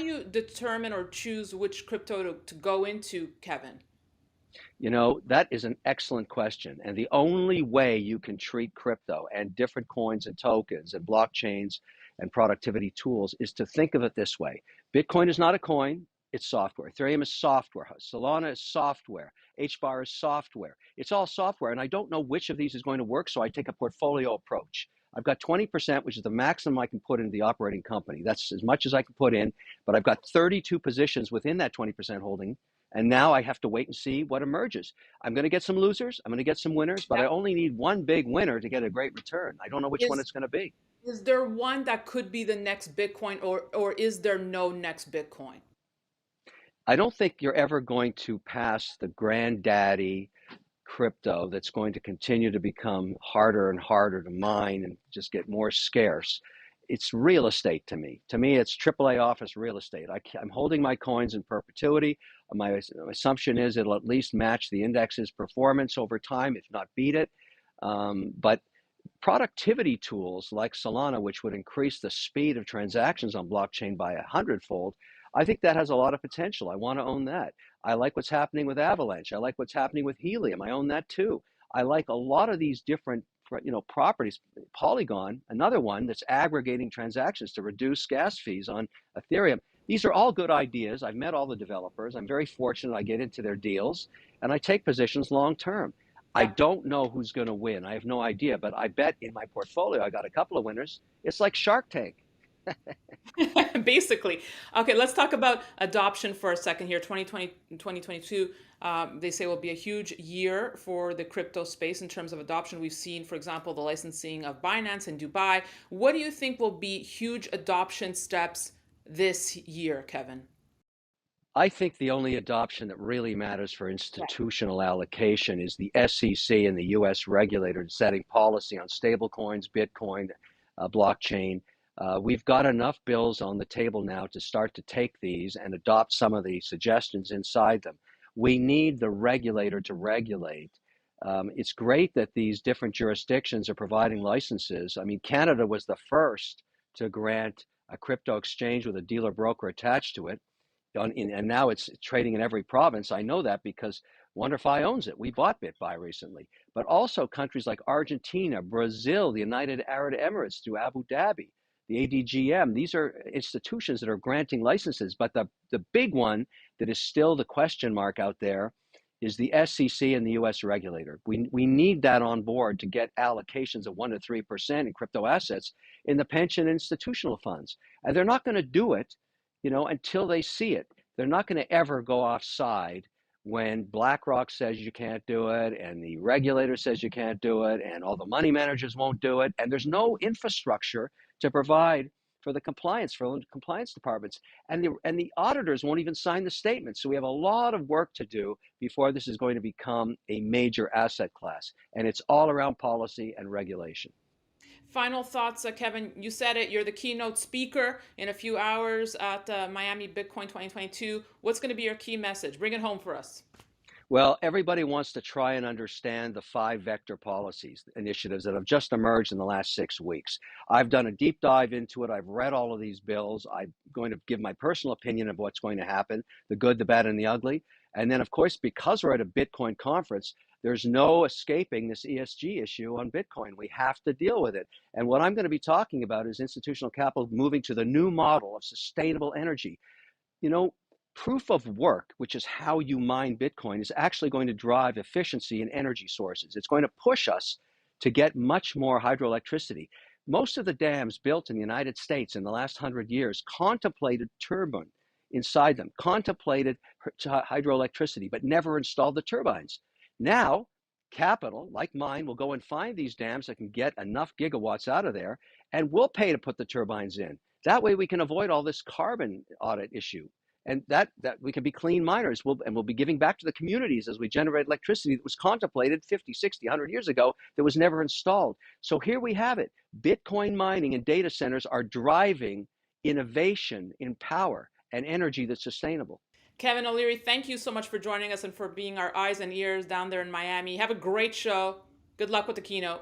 do you determine or choose which crypto to go into, Kevin? That is an excellent question. And the only way you can treat crypto and different coins and tokens and blockchains and productivity tools is to think of it this way. Bitcoin is not a coin, it's software. Ethereum is software. Solana is software. HBAR is software. It's all software. And I don't know which of these is going to work, so I take a portfolio approach. I've got 20%, which is the maximum I can put into the operating company. That's as much as I can put in, but I've got 32 positions within that 20% holding. And now I have to wait and see what emerges. I'm going to get some losers. I'm going to get some winners, but Yeah. I only need one big winner to get a great return. I don't know which one Is it's going to be. is there one that could be the next Bitcoin, or is there no next Bitcoin? I don't think you're ever going to pass the granddaddy crypto that's going to continue to become harder and harder to mine and just get more scarce. It's real estate to me. To me, it's AAA office real estate. I'm holding my coins in perpetuity. My assumption is it'll at least match the index's performance over time, if not beat it. But productivity tools like Solana, which would increase the speed of transactions on blockchain by 100-fold, I think that has a lot of potential. I want to own that. I like what's happening with Avalanche. I like what's happening with Helium. I own that too. I like a lot of these different properties. Polygon, another one that's aggregating transactions to reduce gas fees on Ethereum. These are all good ideas. I've met all the developers. I'm very fortunate I get into their deals and I take positions long term. I Yeah. don't know who's going to win. I have no idea, but I bet in my portfolio I got a couple of winners. It's like Shark Tank. Basically. Okay, let's talk about adoption for a second here. 2020, 2022, they say will be a huge year for the crypto space in terms of adoption. We've seen, for example, the licensing of Binance in Dubai. What do you think will be huge adoption steps this year, Kevin? I think the only adoption that really matters for Yeah. institutional allocation is the SEC and the US regulator setting policy on stablecoins, Bitcoin, blockchain. We've got enough bills on the table now to start to take these and adopt some of the suggestions inside them. We need the regulator to regulate. It's great that these different jurisdictions are providing licenses. I mean, Canada was the first to grant a crypto exchange with a dealer broker attached to it and now it's trading in every province. I know that because WonderFi owns it. We bought BitBuy recently, but also countries like Argentina, Brazil, the United Arab Emirates through Abu Dhabi, the ADGM. These are institutions that are granting licenses, but the big one that is still the question mark out there is the SEC and the US regulator. We need that on board to get allocations of 1 to 3% in crypto assets in the pension institutional funds. And they're not going to do it until they see it. They're not going to ever go offside when BlackRock says you can't do it, and the regulator says you can't do it, and all the money managers won't do it, and there's no infrastructure to provide for the compliance departments, and the auditors won't even sign the statement. So we have a lot of work to do before this is going to become a major asset class, and it's all around policy and regulation. Final thoughts, Kevin. You said it. You're the keynote speaker in a few hours at Miami Bitcoin 2022. What's going to be your key message? Bring it home for us. Well, everybody wants to try and understand the 5 vector policies initiatives that have just emerged in the last 6 weeks. I've done a deep dive into it. I've read all of these bills. I'm going to give my personal opinion of what's going to happen, the good, the bad, and the ugly. And then, of course, because we're at a Bitcoin conference, there's no escaping this ESG issue on Bitcoin. We have to deal with it. And what I'm going to be talking about is institutional capital moving to the new model of sustainable energy. You know, proof of work, which is how you mine Bitcoin, is actually going to drive efficiency in energy sources. It's going to push us to get much more hydroelectricity. Most of the dams built in the United States in the last 100 years contemplated turbine inside them, contemplated hydroelectricity, but never installed the turbines. Now, capital like mine will go and find these dams that can get enough gigawatts out of there, and we'll pay to put the turbines in. That way we can avoid all this carbon audit issue, and that we can be clean miners. We'll be giving back to the communities as we generate electricity that was contemplated 50, 60, 100 years ago that was never installed. So here we have it. Bitcoin mining and data centers are driving innovation in power and energy that's sustainable. Kevin O'Leary, thank you so much for joining us and for being our eyes and ears down there in Miami. Have a great show. Good luck with the keynote.